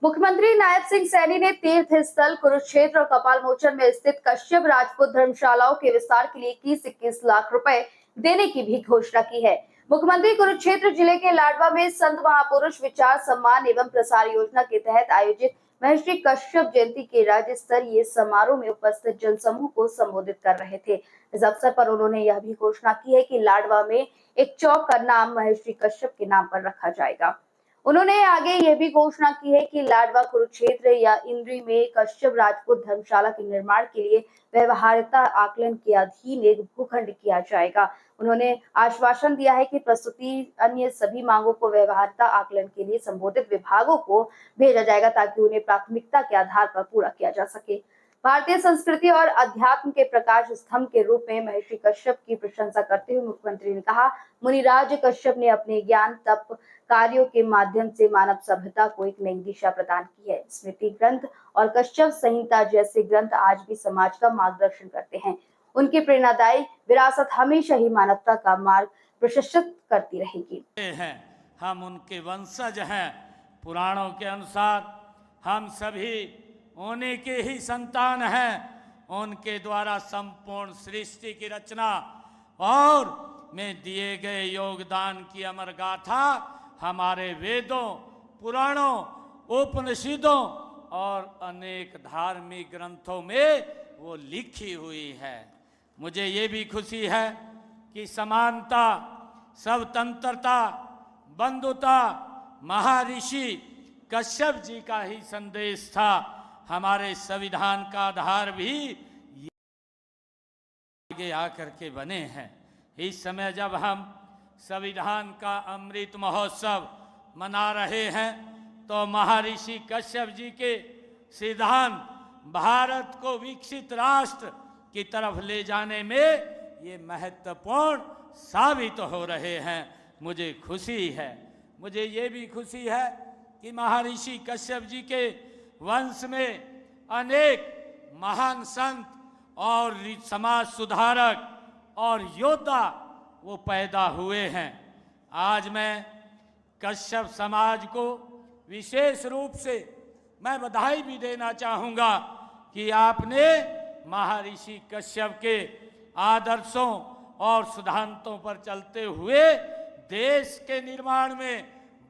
मुख्यमंत्री नायब सिंह सैनी ने तीर्थ स्थल कुरुक्षेत्र और कपाल मोचन में स्थित कश्यप राजपूत धर्मशालाओं के विस्तार के लिए 21 लाख रुपए देने की भी घोषणा की है। मुख्यमंत्री कुरुक्षेत्र जिले के लाडवा में संत महापुरुष विचार सम्मान एवं प्रसार योजना के तहत आयोजित महर्षि कश्यप जयंती के राज्य स्तरीय समारोह में उपस्थित जनसमूह को संबोधित कर रहे थे। इस अवसर पर उन्होंने यह भी घोषणा की है कि लाडवा में एक चौक का नाम महर्षि कश्यप के नाम पर रखा जाएगा। उन्होंने आगे यह भी घोषणा की है कि लाडवा, कुरुक्षेत्र या इंद्री में कश्यप राजपूत धर्मशाला के निर्माण के लिए व्यवहार्यता आकलन के अधीन एक भूखंड किया जाएगा। उन्होंने आश्वासन दिया है कि प्रस्तुति अन्य सभी मांगों को व्यवहार्यता आकलन के लिए संबंधित विभागों को भेजा जाएगा ताकि उन्हें प्राथमिकता के आधार पर पूरा किया जा सके। भारतीय संस्कृति और अध्यात्म के प्रकाश स्तंभ के रूप में महर्षि कश्यप की प्रशंसा करते हुए मुख्यमंत्री ने कहा, मुनिराज कश्यप ने अपने ज्ञान तप कार्यों के माध्यम से मानव सभ्यता को एक नई दिशा प्रदान की है। स्मृति ग्रंथ और कश्यप संहिता जैसे ग्रंथ आज भी समाज का मार्गदर्शन करते हैं। उनकी प्रेरणादायी विरासत हमेशा ही मानवता का मार्ग प्रशस्त करती रहेगी। हम उनके वंशज हैं। पुराणों के अनुसार हम सभी उन्हीं के ही संतान हैं। उनके द्वारा संपूर्ण सृष्टि की रचना और में दिए गए योगदान की अमर गाथा हमारे वेदों, पुराणों, उपनिषदों और अनेक धार्मिक ग्रंथों में वो लिखी हुई है। मुझे ये भी खुशी है कि समानता, स्वतंत्रता, बंधुता महर्षि कश्यप जी का ही संदेश था। हमारे संविधान का आधार भी आगे आकर के बने हैं। इस समय जब हम संविधान का अमृत महोत्सव मना रहे हैं तो महर्षि कश्यप जी के सिद्धांत भारत को विकसित राष्ट्र की तरफ ले जाने में ये महत्वपूर्ण साबित हो रहे हैं। मुझे खुशी है, मुझे ये भी खुशी है कि महर्षि कश्यप जी के वंश में अनेक महान संत और समाज सुधारक और योद्धा वो पैदा हुए हैं। आज मैं कश्यप समाज को विशेष रूप से मैं बधाई भी देना चाहूँगा कि आपने महर्षि कश्यप के आदर्शों और सिद्धांतों पर चलते हुए देश के निर्माण में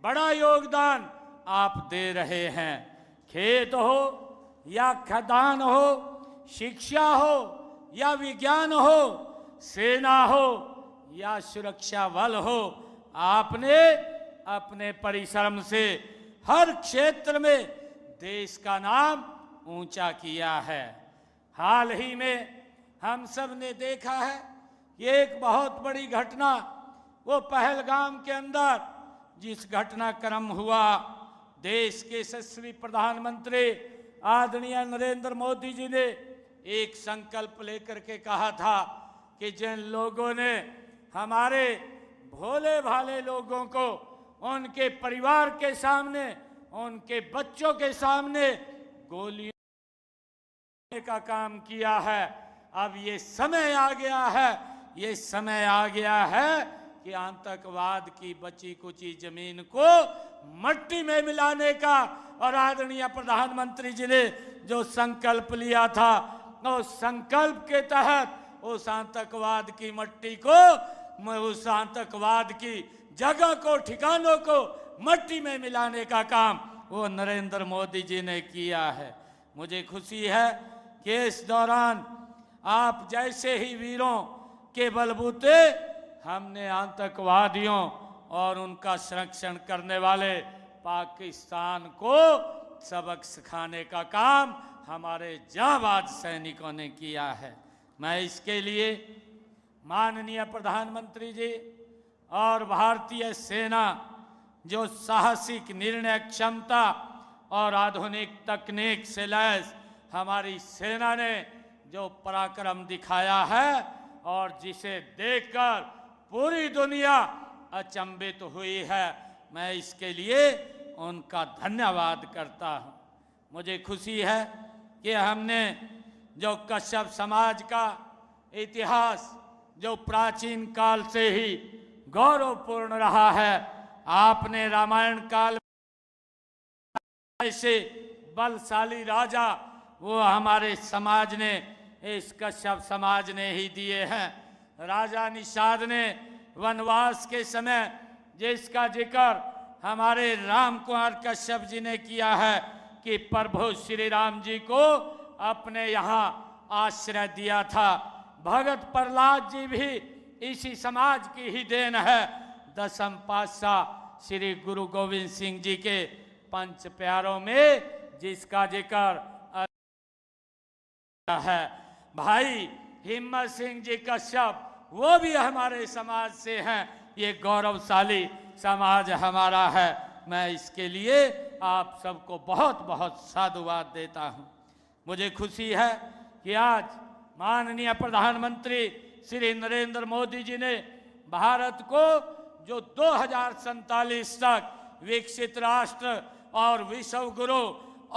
बड़ा योगदान आप दे रहे हैं। खेत हो या खदान हो, शिक्षा हो या विज्ञान हो, सेना हो या सुरक्षा बल हो, आपने अपने परिश्रम से हर क्षेत्र में देश का नाम ऊंचा किया है। हाल ही में हम सब ने देखा है ये एक बहुत बड़ी घटना वो पहलगाम के अंदर जिस घटनाक्रम हुआ, देश के यशस्वी प्रधानमंत्री आदरणीय नरेंद्र मोदी जी ने एक संकल्प लेकर के कहा था कि जिन लोगों ने हमारे भोले भाले लोगों को उनके परिवार के सामने, उनके बच्चों के सामने गोलियों का काम किया है, अब ये समय आ गया है, ये समय आ गया है कि आतंकवाद की बची कुची जमीन को मट्टी में मिलाने का और आदरणीय प्रधानमंत्री जी ने जो संकल्प लिया था उस संकल्प के तहत उस आतंकवाद की मट्टी को, उस आतंकवाद की जगह को, ठिकानों को मट्टी में मिलाने का काम वो नरेंद्र मोदी जी ने किया है। मुझे खुशी है कि इस दौरान आप जैसे ही वीरों के बलबूते हमने आतंकवादियों और उनका संरक्षण करने वाले पाकिस्तान को सबक सिखाने का काम हमारे जांबाज सैनिकों ने किया है। मैं इसके लिए माननीय प्रधानमंत्री जी और भारतीय सेना जो साहसिक निर्णय क्षमता और आधुनिक तकनीक से लैस हमारी सेना ने जो पराक्रम दिखाया है और जिसे देखकर पूरी दुनिया अचंभित हुई है, मैं इसके लिए उनका धन्यवाद करता हूं। मुझे खुशी है कि हमने जो कश्यप समाज का इतिहास जो प्राचीन काल से ही गौरवपूर्ण रहा है, आपने रामायण काल ऐसे बलशाली राजा वो हमारे समाज ने, इस कश्यप समाज ने ही दिए हैं। राजा निषाद ने वनवास के समय जिसका जिक्र हमारे राम कुमार कश्यप जी ने किया है कि प्रभु श्री राम जी को अपने यहाँ आश्रय दिया था। भगत प्रहलाद जी भी इसी समाज की ही देन है। दसम पातशाह श्री गुरु गोविंद सिंह जी के पंच प्यारों में जिसका जिक्र है। भाई हिम्मत सिंह जी कश्यप वो भी हमारे समाज से हैं। ये गौरवशाली समाज हमारा है। मैं इसके लिए आप सबको बहुत बहुत साधुवाद देता हूँ। मुझे खुशी है कि आज माननीय प्रधानमंत्री श्री नरेंद्र मोदी जी ने भारत को जो 2047 तक विकसित राष्ट्र और विश्व गुरु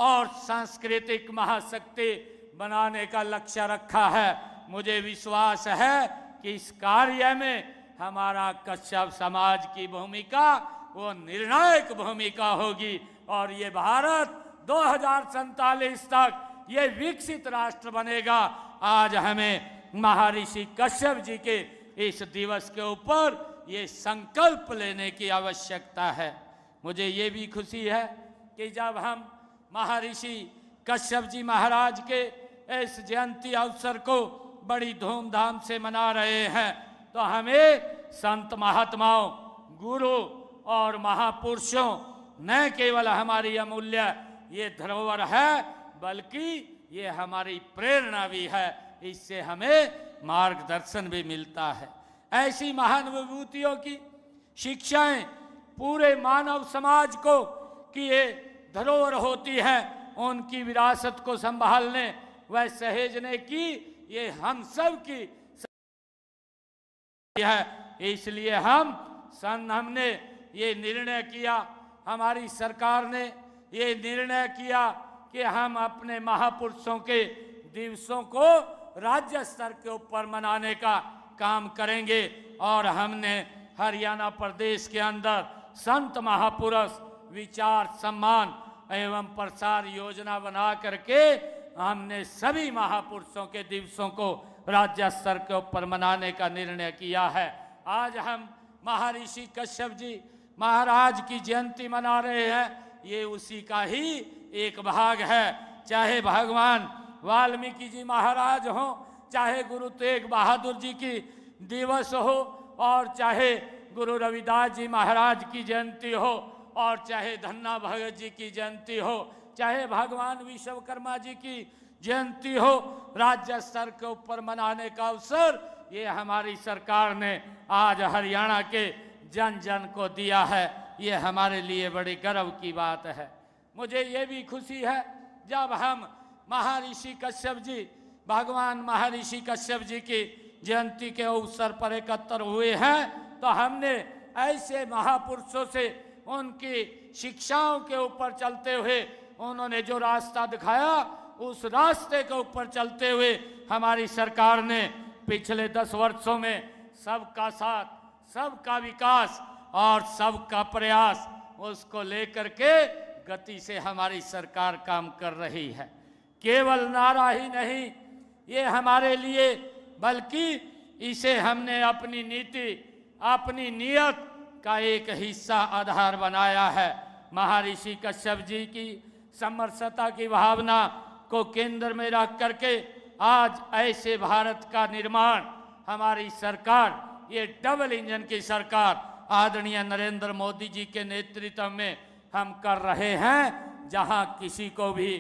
और सांस्कृतिक महाशक्ति बनाने का लक्ष्य रखा है। मुझे विश्वास है कि इस कार्य में हमारा कश्यप समाज की भूमिका वो निर्णायक भूमिका होगी और ये भारत 2047 तक ये विकसित राष्ट्र बनेगा। आज हमें महर्षि कश्यप जी के इस दिवस के ऊपर ये संकल्प लेने की आवश्यकता है। मुझे ये भी खुशी है कि जब हम महर्षि कश्यप जी महाराज के इस जयंती अवसर को बड़ी धूमधाम से मना रहे हैं तो हमें संत महात्माओं, गुरु और महापुरुषों न केवल हमारी अमूल्य ये धरोहर है बल्कि ये हमारी प्रेरणा भी है। इससे हमें मार्गदर्शन भी मिलता है। ऐसी महान विभूतियों की शिक्षाएं पूरे मानव समाज को कि ये धरोहर होती है, उनकी विरासत को संभालने व सहेजने की ये हम सब की है। इसलिए हमने ये निर्णय किया, हमारी सरकार ने ये निर्णय किया कि हम अपने महापुरुषों के दिवसों को राज्य स्तर के ऊपर मनाने का काम करेंगे। और हमने हरियाणा प्रदेश के अंदर संत महापुरुष विचार सम्मान एवं प्रसार योजना बना करके हमने सभी महापुरुषों के दिवसों को राज्य स्तर के ऊपर मनाने का निर्णय किया है। आज हम महर्षि कश्यप जी महाराज की जयंती मना रहे हैं, ये उसी का ही एक भाग है। चाहे भगवान वाल्मीकि जी महाराज हो, चाहे गुरु तेग बहादुर जी की दिवस हो, और चाहे गुरु रविदास जी महाराज की जयंती हो, और चाहे धन्ना भगत जी की जयंती हो, चाहे भगवान विश्वकर्मा जी की जयंती हो, राज्य स्तर के ऊपर मनाने का अवसर ये हमारी सरकार ने आज हरियाणा के जन जन को दिया है। ये हमारे लिए बड़ी गर्व की बात है। मुझे ये भी खुशी है जब हम महर्षि कश्यप जी, भगवान महर्षि कश्यप जी की जयंती के अवसर पर एकत्र हुए हैं तो हमने ऐसे महापुरुषों से उनकी शिक्षाओं के ऊपर चलते हुए उन्होंने जो रास्ता दिखाया उस रास्ते के ऊपर चलते हुए हमारी सरकार ने पिछले 10 वर्षों में सबका साथ, सबका विकास और सबका प्रयास उसको लेकर के गति से हमारी सरकार काम कर रही है। केवल नारा ही नहीं ये हमारे लिए, बल्कि इसे हमने अपनी नीति, अपनी नियत का एक हिस्सा, आधार बनाया है। महर्षि कश्यप जी की समरसता की भावना को केंद्र में रख करके आज ऐसे भारत का निर्माण हमारी सरकार, ये डबल इंजन की सरकार आदरणीय नरेंद्र मोदी जी के नेतृत्व में हम कर रहे हैं, जहां किसी को भी